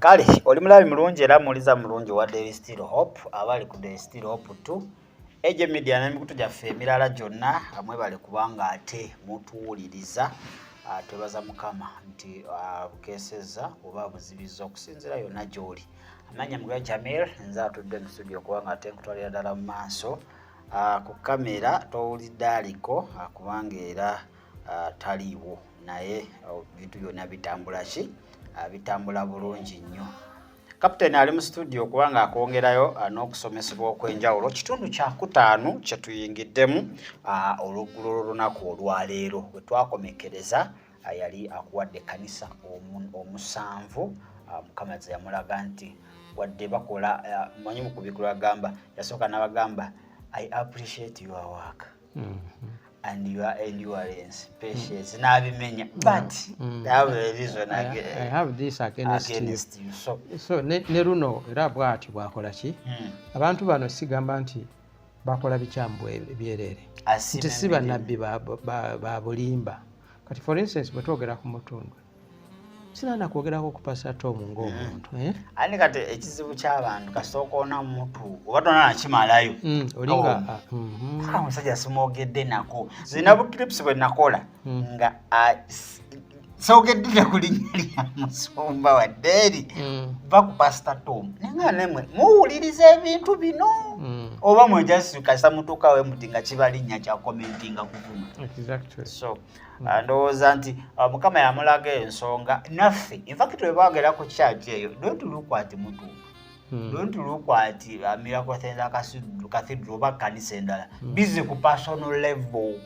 Kale oli mulabi mulungi era muliza mulungi wa Daily Still Hope abali ku Daily Still Hope 2 eje media n'emikutu gyaffe emirala gyonna amwe bali kubanga ate mutuwuliriza twebaza mukama nti bukeseza oba buzibiza okusinzira yonna gy'oli. Amanya Mugaya Jamil nze atudde mu studio kubanga ate nkutwalira ddala mu maaso ku kamera towulidde aliko kubanga era taliiwo naye bintu byonna bitambula ki bitambula bulungi nnyo. Kapiteni ali mu studio kubanga akwongerayo n'okusomesebwa okwenjawulo kitundu kya kutaano kye tuyingiddemu oluggulo olunaku olwaleero we twakomekereza yali akuwadde kanisa omusanvu mukama ze yamulaga nti wadde bakola manyi mu kubikula agamba yasooka n'abagamba I appreciate your work. And your endurance, patience, nabimenya. But I have a reason again. I have this against you. So ne runo era bwati bwakola ki? Abantu bano sigamba nti bakola bikyamu ebyerere. Nti si bannabbi ba bulimba. Kati for instance bwetwogera ku Mutundwe. Sinana kwogerako ku Pastor Tom ng'omuntu. Ani kati ekizibu ky'abantu kasooka ona mutu oba tonna nakimalayo. Olinga omusajja simwogedde nako. Zina bukilipusi bwe nakola nga soogedde ku linnya lya musumba wa Daily va ku Pastor Tom. Nenga nemwe muwuliriza ebintu bino oba mwejasukasa mutuuka we muti nga kiba linnya kya commentinga kuvuma. Exactly. So ndowooza nti mukama yamulaga ensonga naffe in fact we baagera ku church eyo don't look at mutu don't look at Miracle Center Cathedral oba kanisa endala busy ku personal level.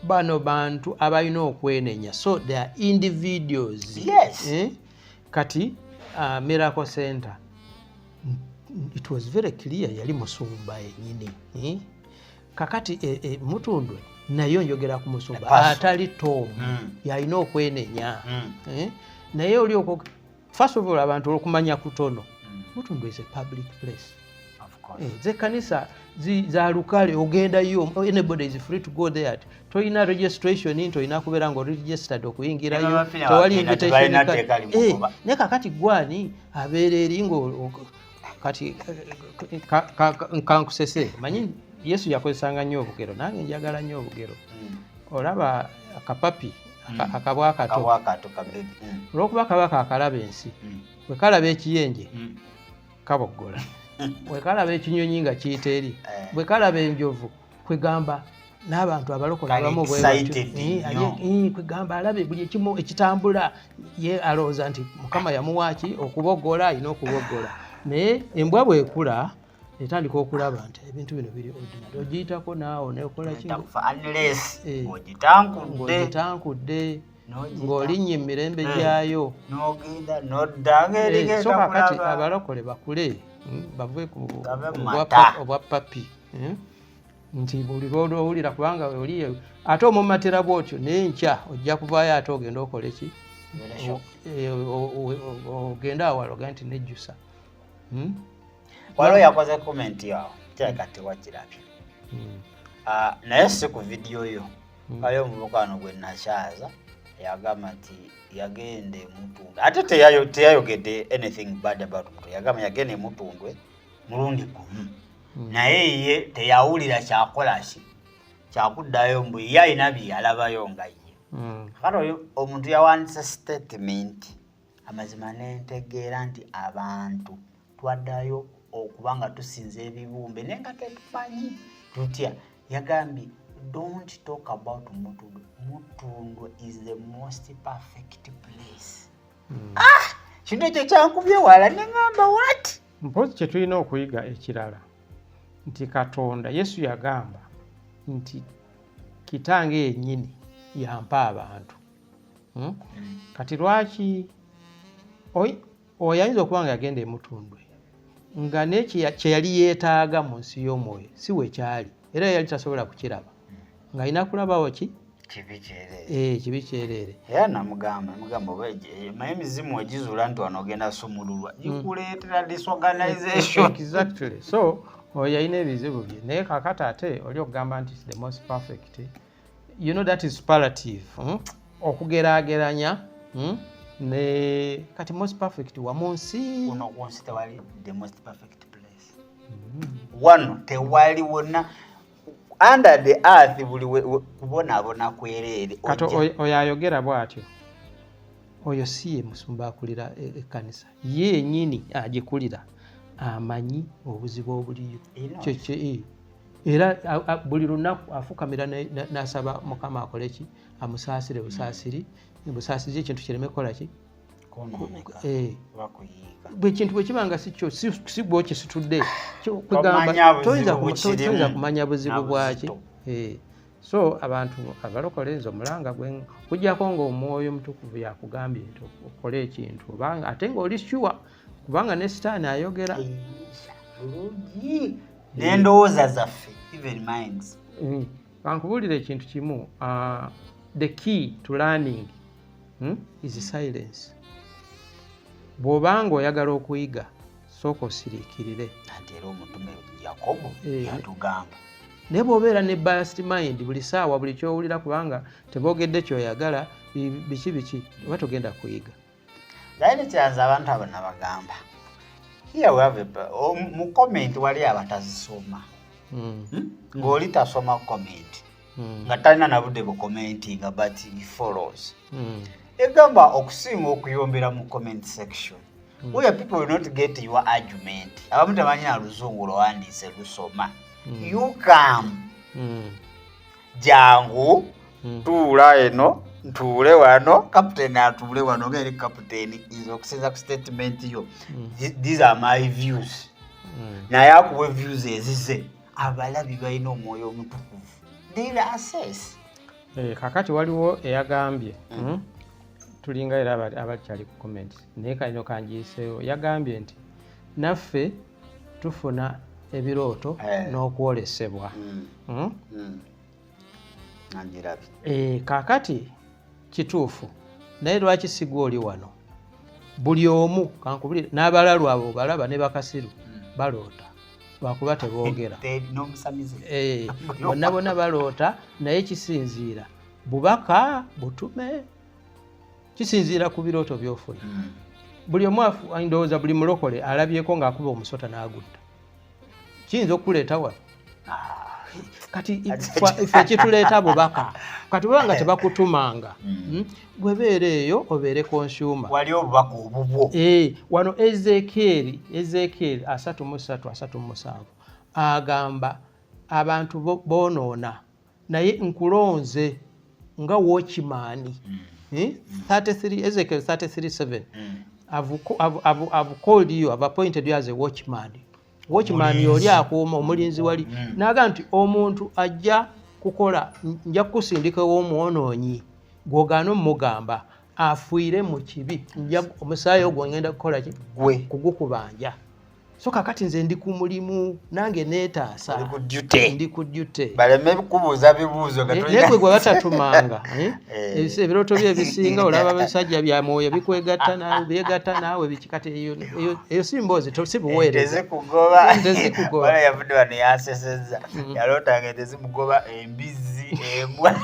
Bano bantu abalina okwenenya so they are individuals. Yes. Kati Miracle Center it was very clear yali musumba yennyini kakati Mutundwe nayo njogera ku musumba atali Tom yalina okwenenya naye oli okwo first of all abantu okumanya kutono Mutundwe is a public place. Of course. Ze kanisa za lukale ogendayo anybody is free to go there. Toyina registration toyina kubeera ngo registered okuyingirayo tewali invitation ne kakati gwani abeera eri ngo kati kankusese manyi Yesu yakozesanga nnyo obugero nange njagala nnyo obugero olaba akapapi akabwakato olwokuba kabaka akalaba ensi bwe kalaba ekiyenje kaboggola bwe kalaba ekinyonyi nga kiyita eri bwe kalaba enjovu kwegamba n'abantu abalokola abamu kwegamba alabe buli ekimu ekitambula ye alowooza nti Mukama yamuwaaki okuboggola alina okuboggola naye embwa bwekula etandika okulaba nti ebintu bino biri ordinary ogiyitako naawe nekola ng'ogitankudde ng'olinnye mu mirembe gyayo so kakati abalokole bakule bave ku obwa papi nti buli lw'owulira kubanga oli ate omumatera bw'otyo naye nkya ojja kuvaayo ate ogenda okola eki ogenda awaloga nti nejjusa. Waliwo yakoze comment yawo kyeka tewakirabye naye si ku vidiyo yo waliwo omuvubuka wano gwe nakyaza yagamba nti yagenda Mutundwe ate teyayogedde anything bad about Mutundwe yagamba yagenda Mutundwe mulundi gumu naye ye teyawulira kyakolaki kyakuddayo mbu ye alina bye yalabayo nga ye kati oyo omuntu yawandisa statement amazima nentegeera nti abantu twaddayo okubanga tusinza ebibumbe naye nga tetumanyi tutya yagambye don't talk about Mutundwe. Mutundwe is the most perfect place. Kino ekyo kyankubye wala neŋŋamba what mpozi kye tulina okuyiga ekirala nti Katonda Yesu yagamba nti kitange yennyini yampa abantu kati lwaki oyo ayinza okuba nga yagenda Mutundwe nga kye yali yeetaaga mu nsi y'omwoyo si we kyali era yali tasobola kukiraba nga alina kulabawo ki kibi kyerere era namugamba maye emizimu egizuula nti wano ogenda sumululwa gikuleetera disorganization. Exactly. So oyo alina ebizibu bye naye kakati ate oli okugamba nti the most perfect you know that is superlative okugeraageranya ne kati most perfect wa munsi uno wonsi tewali the most perfect place wano tewali wona under the earth buli kubonabona kwerere kati oyo ayogera bw'atyo oyo si ye musumba akulira ekkanisa yennyini agikulira amanyi obuzibu obuliyo era buli lunaku afukamira n'asaba Mukama akole ki amusaasire busaasiri ekintu kireme kukola ki bwe kintu bwe kibanga si gwe okisitudde kwegamba toyinza kumanya buzibu bwaki so abantu abalokole nze omulanga kujjako ng'omwoyo omutukuvu yakugambye nti okole ekintu ate ng'oli sure kubanga ne sitaani ayogera n'endowooza zaffe even minds kankubulira ekintu kimu the key to learning is silence bw'obanga oyagala okuyiga sooka osiriikirire ate era omutume Yakobo yatugamba naye bw'obeera ne biased mind buli saawa buli kyowulira kubanga teboogedde kyoyagala biki oba togenda kuyiga naye nekyanza abantu abo nabagamba here we have mu comment wali abatazisoma ng'oli tasoma comment nga talina nabudde bucommentinga but he follows egamba okusinga okuyombera mu comment section where people will not get your argument abamu temanyina luzungu lwandiise lusoma you come jangu tuula eno ntuule wano captain atuule wano ngeri captain izo okusinza ku statement yo these are my views naye akuwe views ezize abalabi balina omwoyo omutukuvu they'll assess kakati waliwo eyagambye tulinga era abakyali ku comment naye kalino kanjiiseewo yagambye nti naffe tufuna ebirooto n'okwolesebwa kakati kituufu naye lwaki sigwa oli wano buli omu kankubulire n'abalalu abo balaba ne bakasiru baloota lwakuba teboogera bonna bonna baloota naye kisinziira bubaka butume kisinziira ku birooto by'ofuna buli omu ndowooza buli mulokole alabyeko ng'akuba omusota n'agutta kiyinza okuleeta wano kati ife kituleeta bubaka kati bwanga tebakutumanga bwebeera eyo obeere consumer wali obubaka obubwo wano Ezekiel 33:37 agamba abantu bonoona naye nkulonze nga watchman 33 Ezekiel 33:7 I've called you, I've appointed you as a watchman yoli akuuma omulinzi wali naga nti omuntu ajja kukola nja kusindika w'omwonoonyi gw'ogaana omugamba afuire mu kibi omusaayi ogwo ngenda kukola ki kugukubanja so kakati nze ndi ku mulimu nange neetaasa ndi ku duty baleme kubuuza bibuuzo naye gwe batatumanga ebirooto bye ebisinga olaba abasajja bya mwoyo bikwegatta nawe byegatta naawe bikikati eyo si mboozi sibuweereza wala yavudde wano yansesezza yalootanga tezimugoba embizi embwa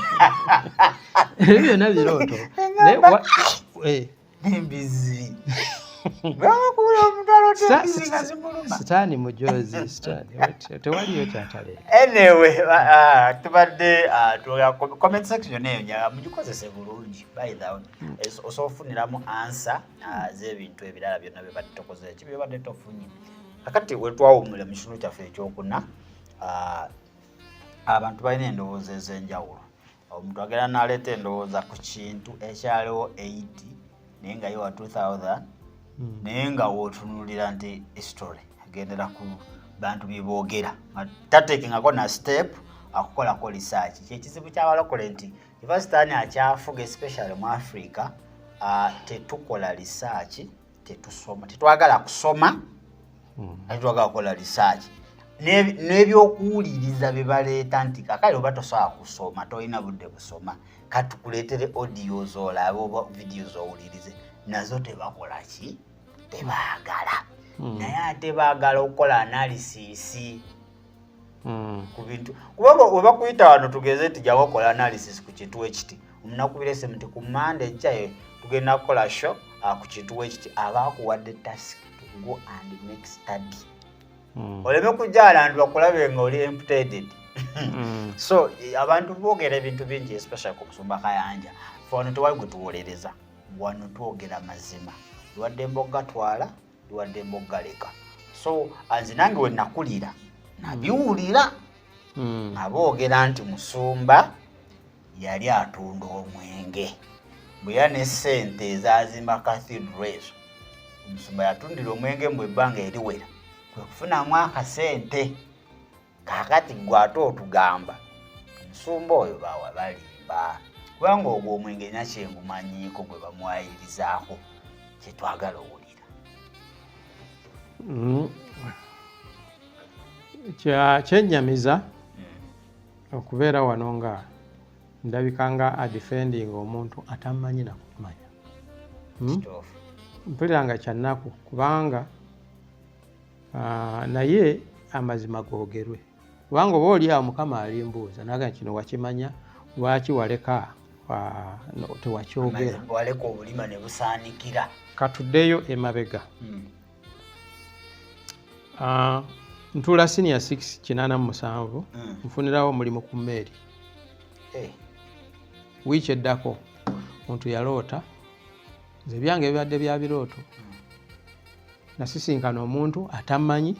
ebyo byonna birooto embizi sitaani mujozi tewaliyo kyataleeta anyway tubadde comment section eyo mugikozese bulungi by the way osobola ofuniramu answer z'ebintu ebirala byonna bye badde tokoze ki bye badde tofunye kakati wetwawumule mu kitundu kyaffe ekyokuna abantu balina endowooza ez'enjawulo omuntu agenda n'aleeta endowooza ku kintu ekyaliwo 80 naye nga yo wa 2000 naye nga wootunulira nti history agendera ku bantu byeboogera tatekingako na step akukolako research kyekizibu kyabalokole nti ivasitaani akyafuga especially mu Africa tetukola research tetusoma tetwagala kusoma tetwagala kukola research n'ebyokuwuliriza bye baleeta nti kakale oba tosobola kusoma tolina budde busoma katukuleetere audios olabe oba videos owulirize nazo tebakola ki tebaagala naye ate baagala okukola analysis ku bintu kubanga oba kuyita wano tugeze nti jawa okola analysis ku kintu ekiti omunakubirese nti ku Monday enkya tugenda kukola show ku kintu ekiti abaakuwadde task to go and make study. Oleme kujaala nti bakulabe nga oli empted. So abantu boogera ebintu bingi especially ku Musumba Kayanja. Fano tewali gwe tuwolereza. Wano twogera mazima. Luwadde mbogga twala, luwadde mbogga leka. So anzi nange we nakulira nabiwulira. Aboogera nti Musumba yali atunda omwenge. Bwe yana ssente ezazimba cathedral. Musumba yatundira omwenge mu ebbanga eriwera. Kwe kufunamu akasente. Kakati gwe ate otugamba Musumba oyo bawa balimba. Kubanga ogwo omwenge nakyengumanyiiko gwe bamwayirizaako kyetwagala owulira. Kyennyamiza okubeera wano nga ndabika nga adefending omuntu atamanyi nakumanya. Mpulira nga kyannaku kubanga naye amazima googerwe. Kubanga oba oli awo Mukama alimbuuza naga kino wakimanya lwaki waleka tewakyogera. Waleka obulima ne busaanikira. Katuddeyo emabega. Ntuula senior 687 nfunirawo omulimu ku mmeeri. Wiiki eddako omuntu yaloota nze byange bibadde bya birooto. Nasisinkana omuntu atamanyi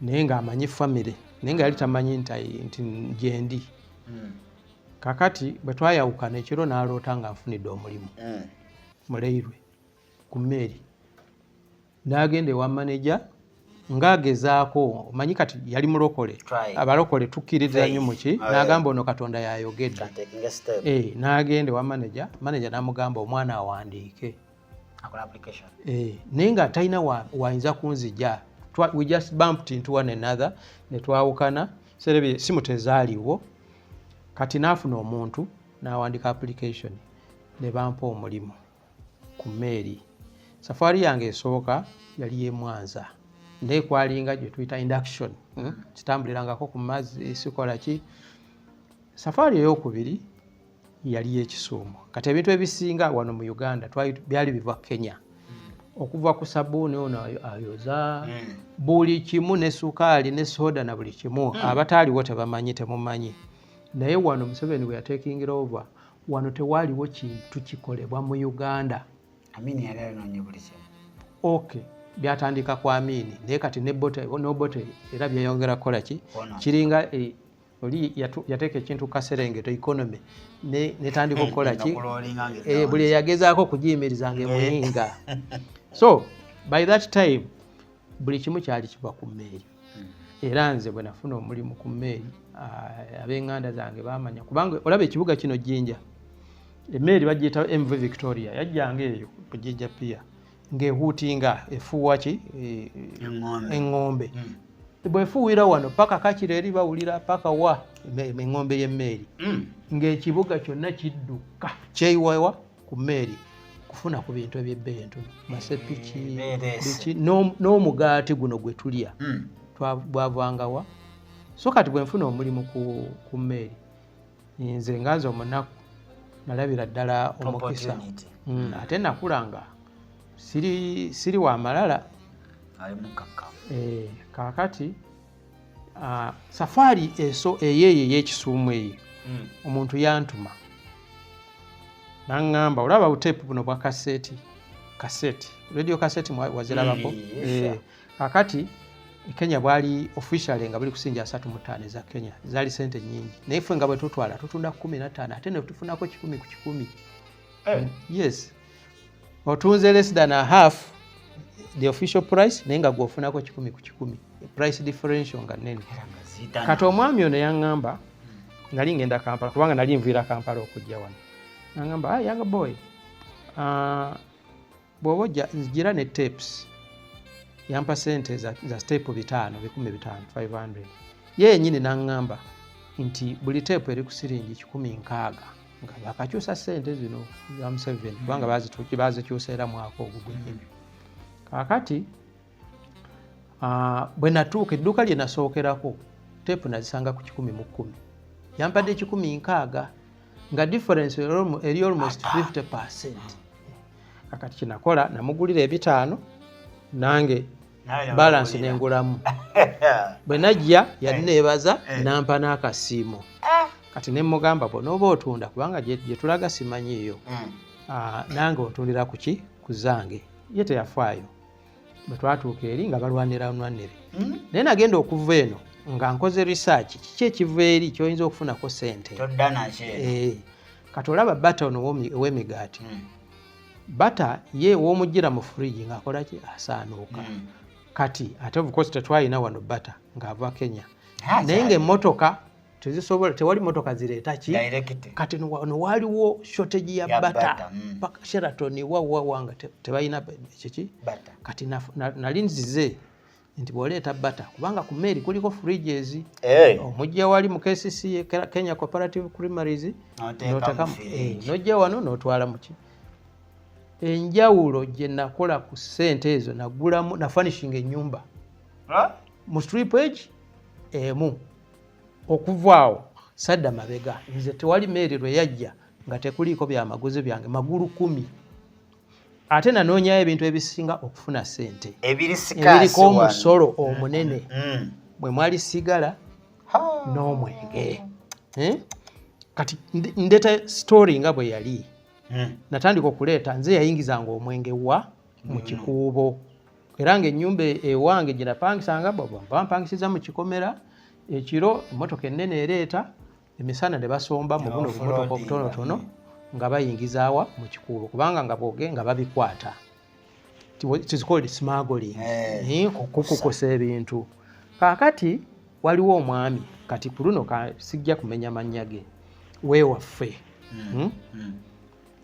naye ng'amanyi famire naye nga yali tamanyi nti gyendi. Kakati bwe twayawukana ekiro n'aloota nga nfunidde omulimu muleirwe ku mmeeri. N'agenda ewa maneja ng'agezaako omanyi kati yali mulokole. Abalokole tukkiririza nnyo muki n'agamba ono Katonda yayogedde. N'agenda ewa maneja n'amugamba omwana awandiike. Naye nga talina wayinza kunzija. We just bumped into one another ne twawukana. Serebye simu tezaaliwo. Kati naafuna omuntu n'awandika application ne bampa omulimu ku mmeeri. Safari yange esooka yali ye Mwanza. Naye kwalinga gye tuyita induction. Kitambulirangako ku mazzi sikola ki. Safari ey'okubiri yali y'Ekisuumu. Kati ebintu ebisinga wano mu Uganda byali biva Kenya. Okuva ku sabbuuni ono ayoza buli kimu ne sukaali ne soda na buli kimu. Abataaliwo tebamanyi temumanyi. Naye wano Museveni bwe yatekingira over wano tewaaliwo kintu kikolebwa mu Uganda. Amini yali alinoonye buli kimu. Okay. Byatandika kwa Amini naye kati ne bote era byeyongera kukola ki kiringa oli yateeka ekintu kaserengeto economy netandika okukola ki buli eyagezaako okugiyimiriza ng'emuyinga. So by that time buli kimu kyali kiva ku mmeeri. Era nze bwe nafuna omulimu ku mmeeri ab'enganda zange baamanya kubanga olaba ekibuga kino Jinja emmeeri bagiyita MV Victoria yajjanga eyo ku Jinja Pier ng'ehuutinga efuuwa ki eŋŋombe. Bw'efuuwira wano paka Kakiro eri bawulira paka wa eŋŋombe y'emmeeri ng'ekibuga kyonna kidduka kyeyiwawa ku mmeeri kufuna ku bintu eby'ebbeeyi entono masepiki biki n'omugaati guno gwe tulya bwavangawa. So kati bwe nfuna omulimu ku mmeeri nze nganze omunaku nalabira ddala omukisa ate nakulanga siri wa malala kakati safari eso eyeyo ey'Ekisuumu eyo omuntu yantuma n'aŋŋamba olaba buteepu buno bwa kaseti radio kaseti wazirabako kakati Kenya bwali officially nga buli kusinja 35 eza Kenya zaali sente nyingi naye ffe nga bwe tutwala tutunda 15 ate ne tufunako 10 ku 10. Yes otunze less than a half the official price naye nga gwofunako 10 ku 10 price differential nga nene. Kati omwami ono yaŋŋamba nali ngenda Kampala kubanga nali nviira Kampala okujja wano n'aŋŋamba young boy bw'oba ojja nzigira ne tapes yampa sente za step 5 500 ye yennyini n'aŋŋamba nti buli teepu eri ku siringi 16 nga bakakyusa sente zino za Museveni kubanga bazikyusa era mwaka ogwo gwennyini. Kakati bwe natuuka edduuka lye nasookerako teepu nazisanga ku 10 yampadde 16 nga difference eri almost 50%. Kakati kinakola namugulira ebitaano nange balance nengulamu. Bwe najja yali neebaza nampa n'akasiimo. Kati ne mugamba bw'onooba otunda kubanga gye tulaga simanyiiyo. Nange otundira kuki kuzange. Ye teyafaayo. Bwe twatuuka eri nga balwanira nwanire. Naye nagenda okuva eno nga nkoze research kiki ekiva eri ky'oyinza okufunako ssente. Todda nakyo. Kati olaba bata ono ow'emigaati. Bata ye w'omugira mu fridge ng'akola ki asaanuuka. Kati ate of course tetwalina wano bata ng'ava Kenya. Naye ng'emmotoka tezisobola, tewali motoka zireeta ki kati no waliwo shortage ya bata paka Sheraton wanga tebalina kiki kati nali nzize nti bw'oleeta bata kubanga ku meeri kuliko fridges omujja wali mu KCC Kenya Cooperative Creameries n'ojja wano n'otwala muki. Enjawulo gye nakola ku ssente ezo nagulamu na furnishing ennyumba mu strip edge emu. Okuvaawo sadda mabega nze tewali meeri lwe yajja nga tekuliiko byamaguzi byange magulu 10. Ate nanoonyayo ebintu ebisinga okufuna ssente ebiriko omusolo omunene bwe mwali sigala n'omwenge. Kati ndeta story nga bwe yali natandika okuleeta nze yayingizanga omwenge wa mu kikuubo era ng'ennyumba ewange gye napangisanga bampangisiza mu kikomera. Ekiro emmotoka ennene ereeta emisana ne basomba mu buno bumotoka obutonotono nga bayingizaawa mu kikuubo kubanga nga booge nga babikwata. It is called smuggling. Kukukosa ebintu. Kaakati waliwo omwami kati ku luno sijja kumenya mannya ge weewaffe.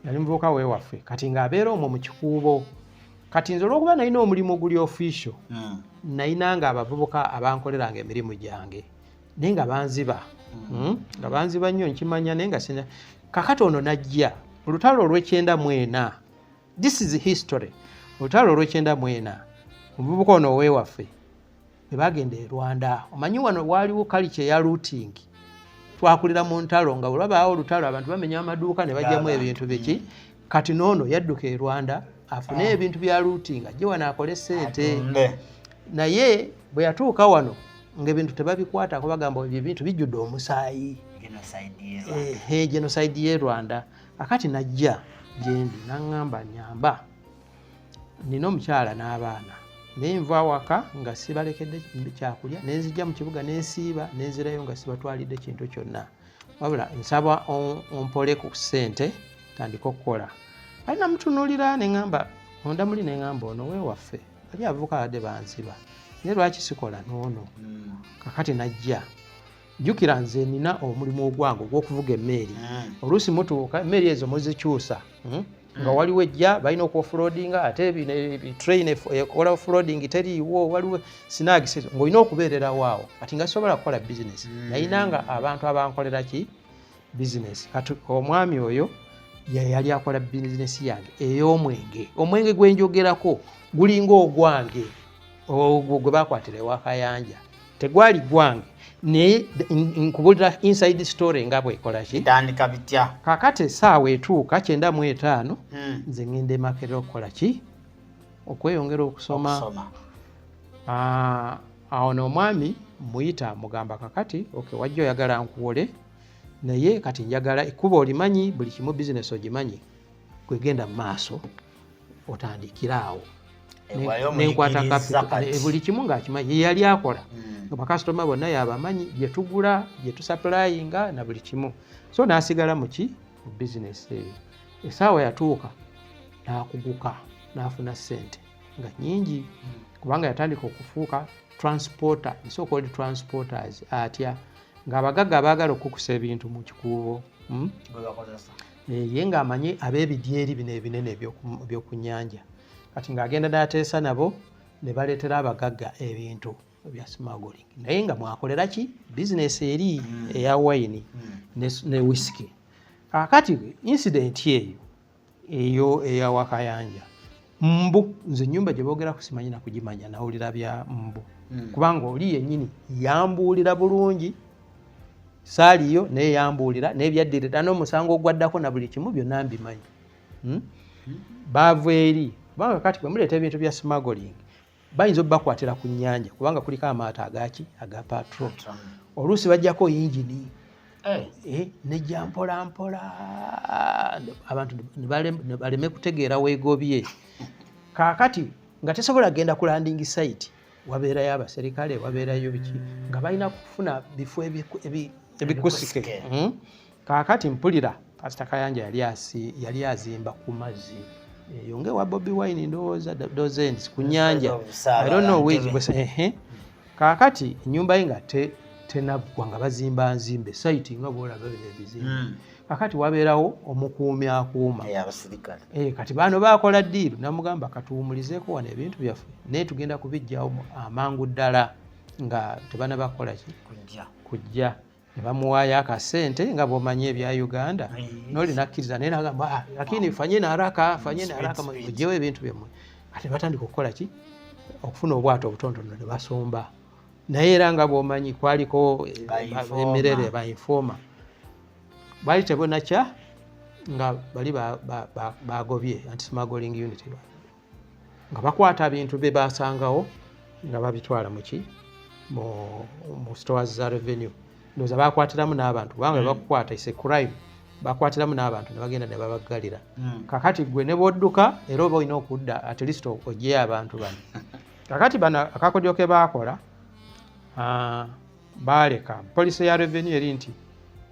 Yali muvubuka weewaffe kati ng'abeera omwo mu kikuubo. Kati nze olw'okuba nalina omulimu guli official nayinanga abavubuka abankoleranga emirimu gyange naye nga banziba nga banziba nnyo nkimanya naye nga sina. Kakati ono najja olutalo olw'E94. This is history. Olutalo olw'E94 omuvubuka ono ow'ewaffe bwe bagenda e Rwanda. Omanyi wano waaliwo culture ya looting. Twakulira mu ntalo nga olwabaawo olutalo abantu bamenya amaduuka ne bajjamu ebintu biki. Kati n'ono yadduka e Rwanda afune ebintu bya looting ajje wano akole ssente. Naye bwe yatuuka wano ng'ebintu tebabikwata ko bagamba ebintu bijjudde omusaayi. Genocide y'e Rwanda. Akati najja gyendi naŋŋamba nyamba nina omukyala n'abaana naye nva waka nga sibalekedde kyakulya nenzijja mu kibuga nensiiba nenzirayo nga sibatwalidde kintu kyonna wabula nsaba ompole ku ssente tandika okukola. Ali namutunuulira neŋŋamba ondamuli neŋŋamba ono weewaffe ali avubuka abadde banziba naye lwaki sikola n'ono. Kakati najja jjukira nze nina omulimu ogwange ogw'okuvuga emmeeri. Oluusi mutuuka emmeeri ezo muzikyusa nga waliwo ejja balina okuoffroadinga ate train ekola offroading teriiwo waliwo sinagisi ng'olina okubeererawo awo kati nga sobola kukola bizinesi. Nayinanga abantu abankolera ki bizinesi. Kati omwami oyo yali akola bizinesi yange ey'omwenge. Omwenge gwe njogerako gulinga ogwange ogwo gwe bakwatira ewa Kayanja tegwali gwange naye nkubulira inside story nga bwekola ki tandika bitya. Kakati essaawa etuuka 9:05 nze ngenda Makerere okukola ki okweyongera okusoma. Awo n'omwami muyita mugamba kakati wajja oyagala nkuwole naye kati njagala ekkuba olimanyi buli kimu bizinesi ogimanyi kwegenda mu maaso otandikira awo nenkwata kapito buli kimu ng'akimanyi yali akola nga bakasitoma bonna yabamanyi gye tugula gye tusapulayinga na buli kimu. So n'asigala mu bizinesi eyo. Essaawa yatuuka n'akuguka n'afuna ssente nga nnyingi kubanga yatandika okufuuka transporter, so called transporters atya ng'abagagga abaagala okukusa ebintu mu kikuubo ye ng'amanyi ab'ebidyeri bino ebinene eby'oku nnyanja. Kati ng'agenda n'ateesa nabo ne baleetera abagagga ebintu ebya smuggling naye nga mwakolera ki bizinesi eri eya wayini ne whisky. Kakati incident eyo eya Wakayanja mbu nze ennyumba gye boogera kusimanyi na kugimanya nawulira bya mbu kubanga oli yennyini yambuulira bulungi saaliyo naye yambuulira n'ebyaddirira n'omusango ogwaddako na buli kimu byonna mbimanyi. baava eri kubanga kati bwe muleeta ebintu bya smuggling bayinza obbakwatira ku nnyanja kubanga kuliko amaato aga patrol oluusi bajjako yingini nejja mpola mpola abantu ne baleme kutegeera weegobye kaakati nga tesobola genda ku landing site wabeerayo abaserikale wabeerayo biki nga balina kufuna bifo ebikusike kaakati mpulira Pastor Kayanja yali azimba ku mazzi yonge wa Bobi Wine ndowooza dozens ku nnyanja I don't know which kaakati ennyumba ye nga tenaggwa nga bazimba nzimbe site nga bwolaba ebizimbe kakati wabeerawo omukuumi akuuma kati bano bakola ddiiru namugamba katuwumulizeeko wano ebintu byaffe naye tugenda kubijjawo amangu ddala nga tebana bakola ki kujja ne bamuwaayo akasente nga bw'omanyi ebya Uganda n'oli nakkiriza naye nagamba lakini fanyeni haraka mugyewo ebintu byammwe kati batandika okukola ki okufuna obwato obutonotono ne basomba naye era nga bw'omanyi kwaliko emirere ba informa bali tebonakya nga bali bagobye anti-smuggling unit nga bakwata bintu bye basangawo nga babitwala mu stores za revenue ndoza bakwatiramu n'abantu kubanga bakukwata is a crime bakwatiramu n'abantu ne bagenda ne babaggalira kakati gwe ne bodduka era oba olina okudda at least ogyeyo abantu bano kakati bano akakodyo ke baakola baleka poliisi ya revenue eri nti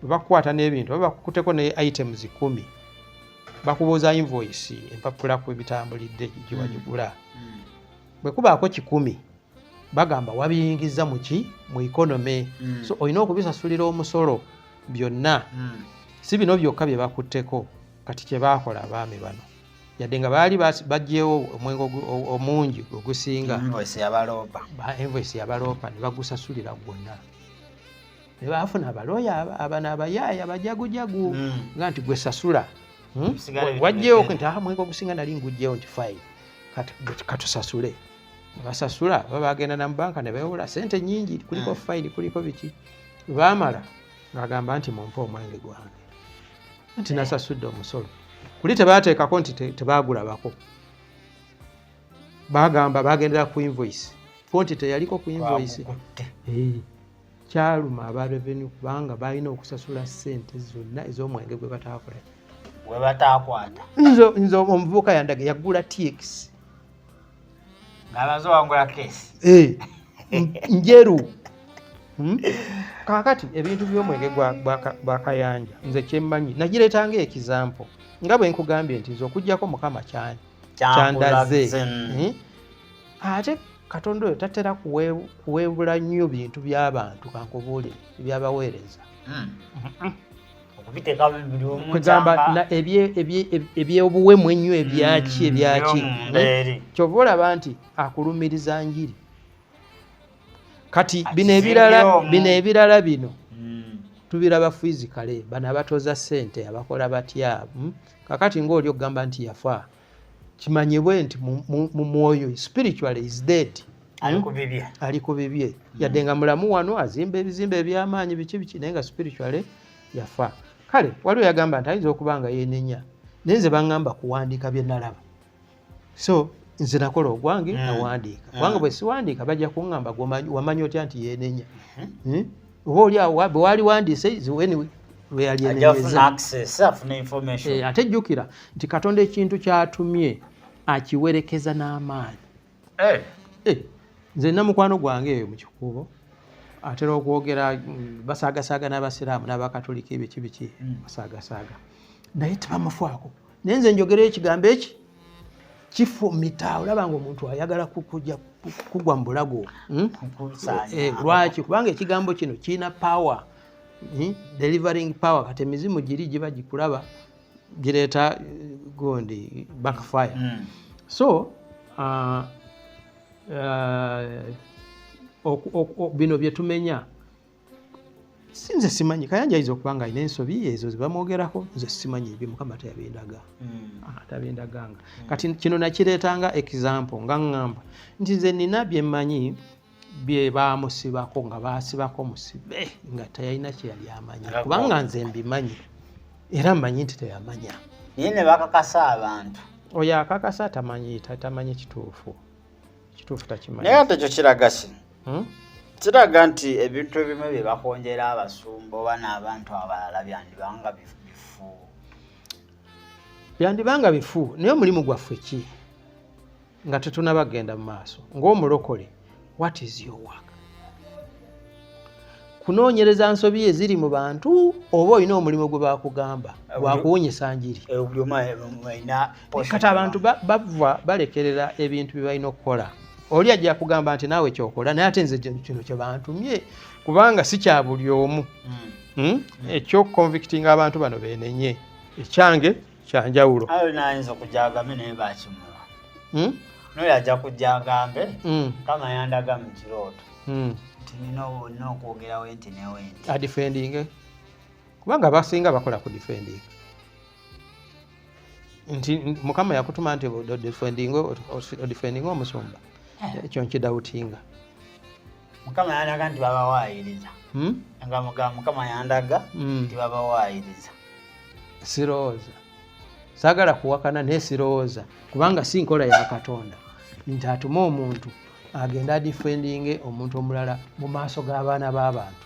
bakukwata n'ebintu bakukuteko ne items 10 bakubuuza invoice empapula ku bitambulidde giwagigula bwe kubaako 10 bagamba wabiyingiza mu economy so olina okubisasulira omusolo byonna si bino byokka bye bakutteko kati kye baakola abaami bano yadde nga baali bajjeewo omwenge omungi ogusinga invoice yabaloopa ne bagusasulira gwonna ne baafuna abalooya abana abayaaya bajagujagu nga nti gwe sasula wajjeewo nti omwenge ogusinga nali ngugjeewo nti fine katusasule basasula bagenda na banka ne bewola sente nyingi kuliko fine kuliko biki baamala ngagamba nti mumpe omwenge gwange nti nasasudde omusolo kuli tebateekako nti tebagulabako bagamba bagendera ku invoice konti teyaliko ku invoice kyaluma aba revenue kubanga balina okusasula sente zonna ez'omwenge gwe bataakwata nze omuvubuka yandage yagula TX ng'abazowangula kesi njeru kakati ebintu by'omwenge gwa Kayanja nze kyemmanyi nagireetanga ekizampo nga bwe nkugambye nti nze okugjako Mukama kyandaze ate Katonda oyo tatera kuweebula nnyo bintu by'abantu kankubuulire ebyabaweereza kwegamba ebyobuwemu ennyo ebyaki kyova olaba nti akulumiriza njiri kati bino ebirala bino tubiraba physically bano abatoza ssente abakola batya kakati ng'oli okugamba nti yafa kimanyibwe nti mu mwoyo spiritually is dead ali ku bibye yadde nga mulamu wano azimba ebizimbe eby'amaanyi biki naye nga spiritually yafa kale waliwo yagamba nti ayinza okuba nga yeenenya naye nze baŋŋamba kuwandiika bye nalaba so nze nakola ogwange nawandiika kubanga bwe siwandiika bajja kuŋŋamba wamanya otya nti yeenenya oba oliawo bwe wali wandiise lwe yali enenyeza ate jjukira nti Katonda ekintu ky'atumye akiwerekeza n'amaanyi nze namukwano gwange eyo mu kikuubo atera okwogera basaagasaaga n'abasiraamu n'abakatolika ebiki basaagasaaga naye tebamufaako naye nze njogera ekigambo eki kifumita olaba nga omuntu ayagala kugwa mu bulago lwaki kubanga ekigambo kino kirina power delivering power kati emizimu giri giba gikulaba gireeta gundi backfire so bino bye tumenya sinze simanyi Kayanja ayinza okuba nga alina ensobi ezo zibamwogerako nze simanyi ebyo Mukama tabindaganga kati kino nakireetanga example nga ŋŋamba nti nze nina bye mmanyi bye baamusibako nga baasibako musibe nga teyalina kye yali amanya kubanga nze mbimanyi era mmanyi nti teyamanya naye ne bakakasa abantu oyo akakasa tamanyi kituufu takimanyi. Naye ate ekyo kiraga ki? Hmm? Kiraga nti ebintu ebimu bye bakonjera abasumba oba n'abantu abalala byandibanga bifu. Byandibanga bifu naye omulimu gwaffe ki nga tetunabagenda mu maaso ng'omulokole? What is your work? Kunoonyereza nsobi eziri mu bantu oba olina omulimu gwe bakugamba gwakuwonyesa njiri? Kati abantu bava balekerera ebintu bye balina okukola. Oli ajja kugamba nti naawe kyokola naye ate nze kino kye bantumye kubanga si kya buli omu. Ekyokuconvictinga abantu bano beenenye ekyange kyanjawulo. Ayo naayinza okujagambe naye bakimuwa. N'oyo ajja kujagambe kama yandaga mu kirooto nti nina okwogerawo enti newe nti adifendinge kubanga basinga bakola ku defending nti Mukama yakutuma nti odifendinge omusumba. Ekyo nkidawutinga. Mukama yandaga nti babawaayiriza. Mukama yandaga nti babawaayiriza. Sirowooza saagala kuwakana naye sirowooza kubanga si nkola ya Katonda nti atuma omuntu agenda adifendinge omuntu omulala mu maaso g'abaana b'abantu.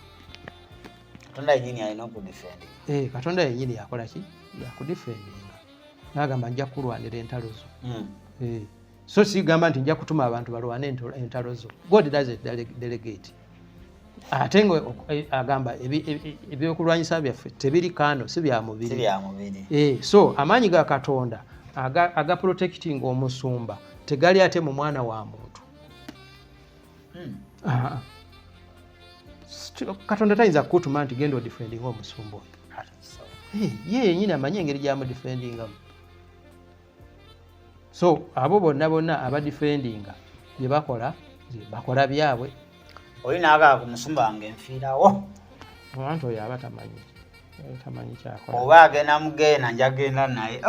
Katonda yennyini alina okudifendinga. Katonda yennyini yakola ki? Yakudifendinga. N'agamba nja kulwanira entalo zo. So si gamba nti nja kutuma abantu balwane entalo zo. God doesn't delegate. Ate nga agamba ebyokulwanyisa byaffe tebiri kano si bya mubiri. So amaanyi ga Katonda aga protecting omusumba tegali ate mu mwana wa muntu. Katonda tayinza kukutuma nti genda odifendinga omusumba oyo. Ye yennyini amanyi engeri gyamu defendingamu. So abo bonna abadifendinga bye bakola byabwe. Oli n'agala ku musumba wange nfiirawo. Omuntu oyo aba tamanyi kyakola. Oba agenda mugeena njagenda naye.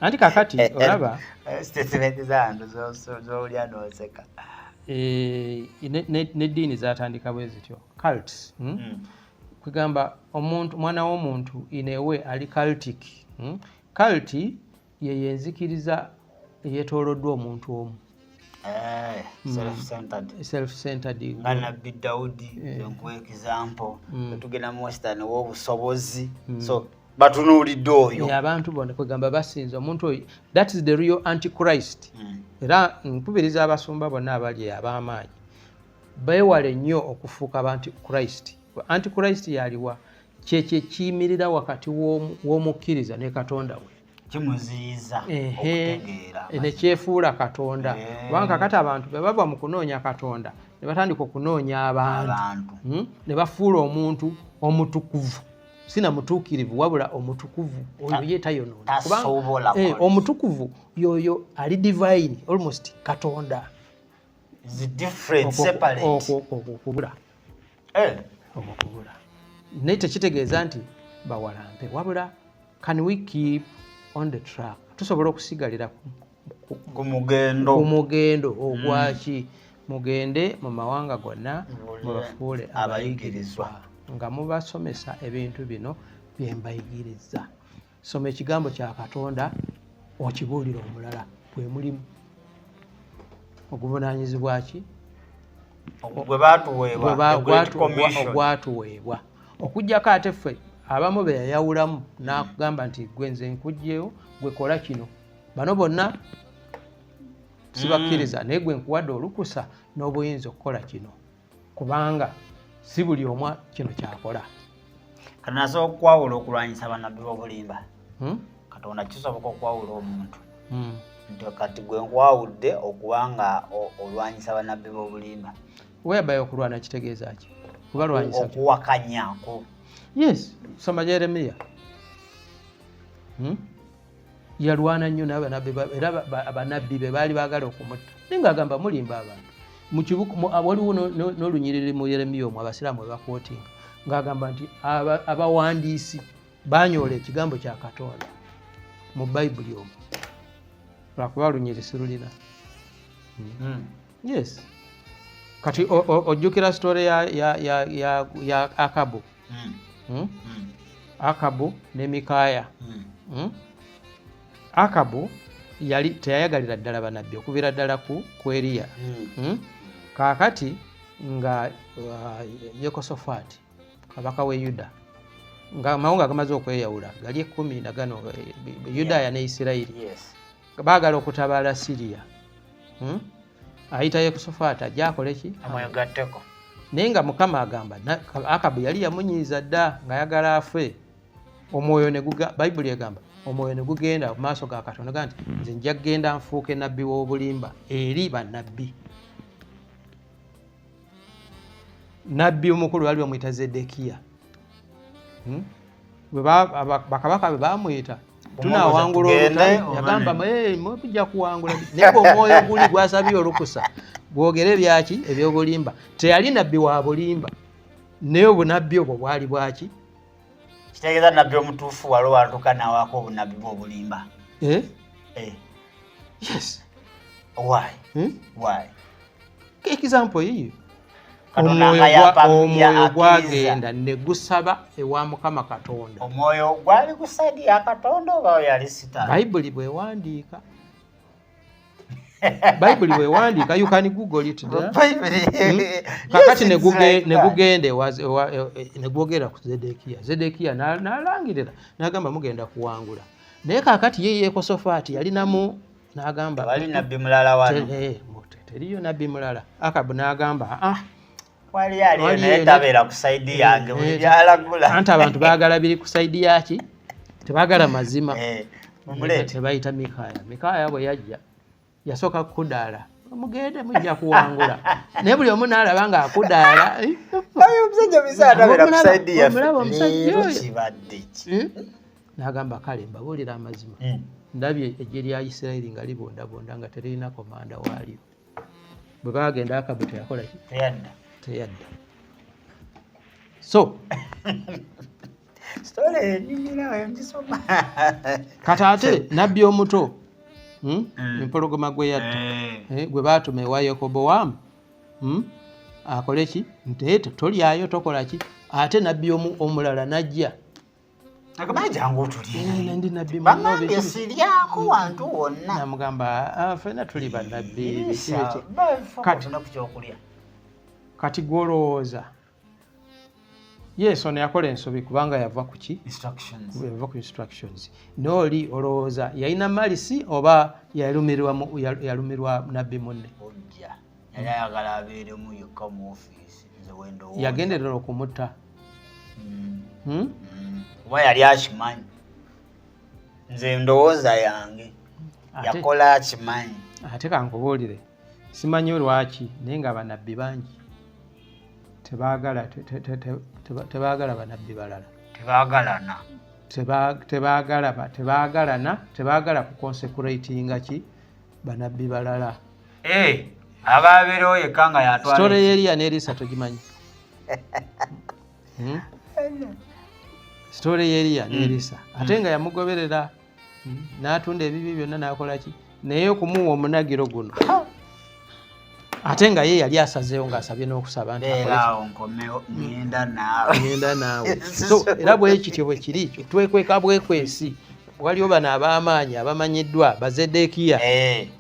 Anti kakati olaba statement zange z'olya n'oseka. N'eddiini zatandika bwe zityo cults. Kugamba mwana w'omuntu inewe ali cultic. Cult ye yenzikiriza eyetooloddwa omuntu omu. Self-centered. Nga Nabbi Dawudi nkuwa example. Tugenda mu western w'obusobozi. So batunuulidde oyo. Abantu bonna kwegamba basinza omuntu oyo. That is the real antichrist. Era nkubiriza abasumba bonna abali ab'amaanyi beewale nnyo okufuuka abantichrist. Antichrist yaliwa kyekyo kiyimirira wakati w'omukkiriza ne Katonda we. Kimuziyiza okutegeera. Nekyefuula Katonda. Kubanga kakati abantu be bava mu kunoonya Katonda ne batandika okunoonya abantu. Ne bafuula omuntu omutukuvu. Sina mutuukirivu wabula omutukuvu. Oyo ye tayonoona. Kubanga omutukuvu yoyo ali divine almost Katonda. Is different, separate. Okubula. Okubula. Naye tekitegeeza nti bawalampe wabula can we keep on the track? Tusobola okusigalira ku mugendo ogwaki mugende mu mawanga gonna mubafuule abayigirizwa nga mubasomesa ebintu bino bye mbayigiriza. Soma ekigambo kya Katonda okibuulira omulala bwe mulimu oguvunaanyizibwa ki ogwatuweebwa okujjako ate ffe abamu be yayawulamu n'akugamba nti gwe nze nkugyeyo gwe kola kino. Bano bonna sibakkiriza naye gwe nkuwadde olukusa n'obuyinza okukola kino kubanga si buli omwa kino kyakola. Kati nasobola okwawula okulwanyisa bannabbi b'obulimba. Katonda kisoboka okwawula omuntu nti kati gwe nkwawudde okubanga olwanyisa bannabbi b'obulimba. Weebaye okulwana kitegeeza ki? Kubalwanyisa okuwakanyako. Yes, soma Jeremiya. Yalwana nnyo n'abannabbi era abannabbi be baali baagala okumutta. Naye ng'agamba mulimba abantu. Mu kibuga waliwo n'olunyiriri mu Yeremiya omwo abasiraamu we bakwotinga ng'agamba nti abawandiisi baanyoola ekigambo kya Katonda mu Bayibuli omwo. Lwakuba olunyiriri sirulina. Yes. Kati ojjukira story ya Akabu. Akabu ne Mikaaya. Akabu yali teyayagalira ddala bannabbi okubira ddala ku Eriya. Kaakati nga Yekosafaati kabaka w'e Yuda nga amawanga gamaze okweyawula gali 10 na gano Yudaaya ne Isirayiri baagala okutabaala Siriya. Ayita Yekosafaati ajja akole ki? Amwegatteko. Naye nga Mukama agamba Akabu yali yamunyiiza dda ng'ayagala afe. Omwoyo ne Bayibuli egamba omwoyo ne gugenda mu maaso ga Katonda ga nti nze nja kgenda nfuuke nabbi w'obulimba eri bannabbi. Nabbi omukulu wali bamuyita Zedekiya. Bakabaka bwe bamuyita tunawangula olutalo yagamba mujja kuwangula naye omwoyo guli gwasabye olukusa gwogere byaki ebyobulimba. Teyali nabbi wa bulimba naye obunabbi obwo bwali bwaki? Kitegeeza nabbi omutuufu wali wantuka nawako obunabbi bw'obulimba. Yes. Why? Why? Example yiyo. Omwoyo gwagenda ne gusaba ewa Mukama Katonda. Omwoyo gwali gusaidi ya Katonda oba yali sitaani? Bayibuli bwewandiika. Bayibuli bwewandiika you can google it there. Kakati ne gugende ne gwogera ku Zedekiya. Zedekiya n'alangirira n'agamba mugenda kuwangula. Naye kakati ye Yekosafaati yalinamu n'agamba wali nabbi mulala wano. Teriyo nabbi mulala. Akabu n'agamba wali naye tabeera ku saidi yange buli byalagula. Anti abantu baagala biri ku saidi yaki? Tebaagala mazima. Tebayita Mikaaya. Mikaaya bwe yajja yasooka kudaala mugende mujja kuwangula naye buli omu n'alaba nga akudaala. Omusajja bisaa tabeera ku saidi yaffe. Kibadde ki? N'agamba kale mbabuulira amazima. Ndabye eggye lya Isirayiri nga libondabonda nga teririna komanda waalyo. Bwe baagenda Akabu teyakola ki? Teyadda. So kati ate nabbi omuto empologoma gwe yatta gwe baatuma ewa Yekobowamu akole ki? Nti tolyayo tokola ki? Ate nabbi omulala najja ndi nabbi siryako wantu wonna. Namugamba ffenna tuli bannabbi. Kati gwolowooza Yesu ne yakola ensobi kubanga yava ku ki? Yava ku instructions. N'oli olowooza yalina malisi oba yalumirwa nabbi munne? Yayagala abeeremu yokka mu ofiisi. Yagenderera okumutta. Oba yali akimanyi. Nze ndowooza yange yakola akimanyi. Ate kankubuulire simanyi lwaki naye nga bannabbi bangi tebaagala bannabbi balala. Tebaagala ku consecratinga ki bannabbi balala. Abaabeerewo yekka nga yatwala. Story y'Eriya ne Erisa togimanyi? Story y'Eriya ne Erisa ate nga yamugoberera n'atunda ebibi byonna n'akola ki? Naye okumuwa omunagiro guno ate nga ye yali asazeewo ng'asabye n'okusaba nti ngenda naawe. So era bwe kityo bwe kiri twekweka bwekwesi. Waliwo bano ab'amaanyi abamanyiddwa ba Zedekiya.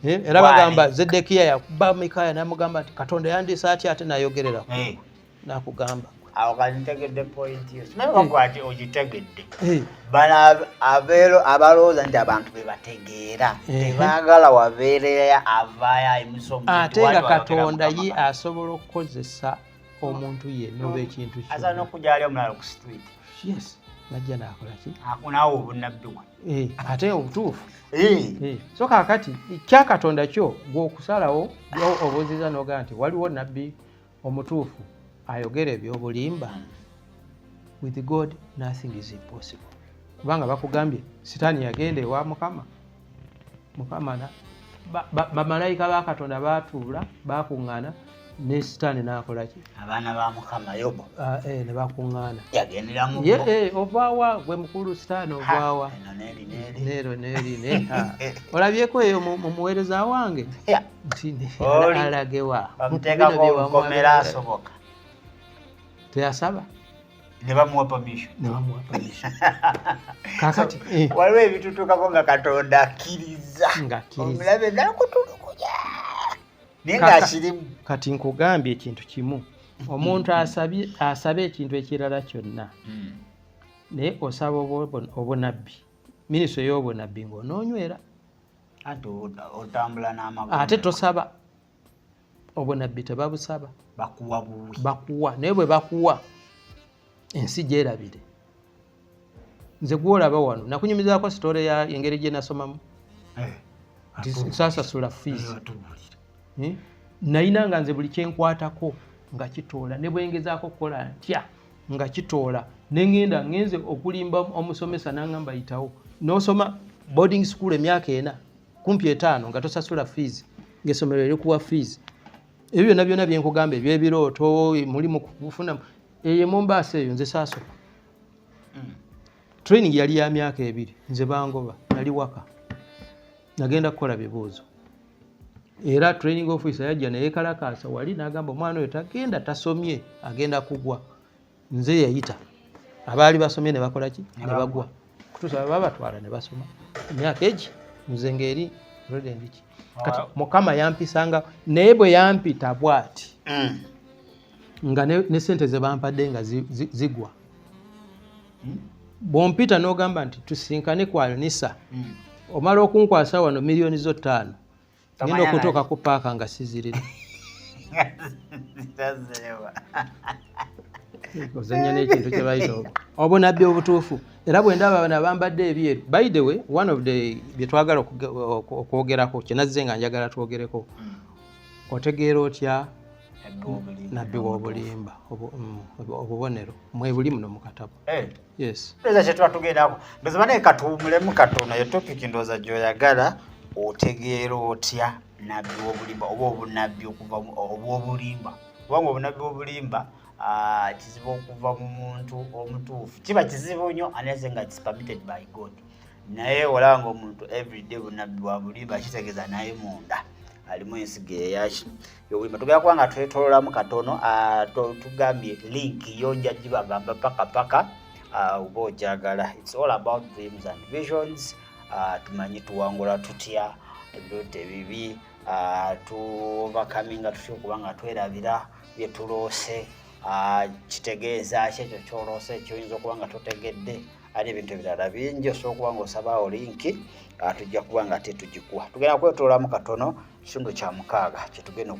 Era bagamba Zedekiya yakuba Mikaaya n'amugamba nti Katonda yandiisa atya ate n'ayogerera n'akugamba. Awo kati ntegedde point yo. Simanyi kwati ogitegedde. Bano abalowooza nti abantu be bategeera tebaagala wabeereya avaayo ayimusa omuntu. Ate nga Katonda ye asobola okukozesa omuntu yenna oba ekintu kyonna. Asobola n'okujja ali omulala ku street. Yes. Najja n'akola ki? Naawe obunabbi bwe. Ate obutuufu. So kaakati kya Katonda kyo gw'okusalawo obuuziza n'ogamba nti waliwo nabbi omutuufu ayogera ebyobulimba. With God nothing is impossible. Kubanga bakugambye sitaani yagenda ewa Mukama. Bamalayika ba Katonda baatuula bakuŋŋaana ne sitaani n'akola ki? Abaana ba Mukama Yobo ne bakuŋŋaana. Yagendera mu ovaawa gwe mukulu sitaani ovaawa? Neero neeri. Olabyeko eyo mu muweereza wange nti alagewa bamuteekako olukomera asoboka. Teyasaba. ne bamuwa permission. Kakati waliwo ebitutukako nga Katonda akkiriza omulabe nakutulukunya naye ng'akirimu. Kati nkugambye ekintu kimu, omuntu asabe ekintu ekirala kyonna naye osaba obunabbi, minisitule y'obunabbi ng'onoonywera ate otambula n'amagulu ate tosaba obunabbi, tebabusaba bakuwa buwi, bakuwa. Naye bwe bakuwa ensi gyerabire. Nze gwolaba wano nakunyumizaako sitole ya engeri gye nasomamu nsasasula fees nayina nga nze buli kyenkwatako nga kitoola, ne bwengezaako kukola ntya nga kitoola, ngenze okulimba omusomesa n'angamba yitawo n'osoma boarding school emyaka 4 kumpi 5 nga tosasula fees, ng'essomero erikuwa fees. Ebyo byonna byenkugamba ebyebirooto mulimu kufuna eyo Mombasa eyo nze saasoka. Training yali ya myaka 2, nze bangoba nali waka nagenda kukola bibuuzo, era training officer yajja neyekalakaasa wali n'agamba omwana oyo tagenda, tasomye, agenda kugwa. Nze yayita abaali basomye ne bakola ki, ne bagwa. Kutuusa babatwala ne basoma emyaka egi nze ngeri rodendiki. Kati Mukama yampisanga, naye bwe yampita bw'ati nga ne sente ze bampadde nga zigwa. Bw'ompita n'ogamba nti tusinkane ku Alnisa, omala okunkwasa wano miliyoni zo 5, ngenda okutuuka ku paaka nga sizirira. Ozanya n'ekintu kye bayita obunabbi obutuufu. Era bwe ndaba bano abambadde ebyeru, by the way, one of the bye twagala okwogerako, kye nazze nga njagala twogereko, otegeera otya nabbi w'obulimba obubonero mwebuli muno mu katabo. Yes. Eza kye twatugendako ndoza bane katuumulemu katono ye topic ndoza gyoyagala otegeera otya nabbi w'obulimba oba obunabbi okuva obw'obulimba. Kubanga obunabbi bw'obulimba kizibu okuva mu muntu omutuufu, kiba kizibu nnyo unless nga it's permitted by God. Naye olanga omuntu everyday bunabbi bwa bulimba kitegeeza naye munda alimu ensigo eyaki yobulimba. Tugenda kuba nga twetololamu katono tugambye link yonja gibagamba paka oba ojagala. It's all about dreams and visions. Tumanyi tuwangula tutya ebirooto ebibi, tubakaminga tutya okuba nga twerabira bye tuloose. Kitegeeza ekyo kyoloose kyoyinza okuba nga totegedde, ali ebintu ebirala bingi osobola okuba nga osabawo linki tujja kuba nga ate tugikuwa. Tugenda kwetololamu katono kitundu kya 6 kye tugenda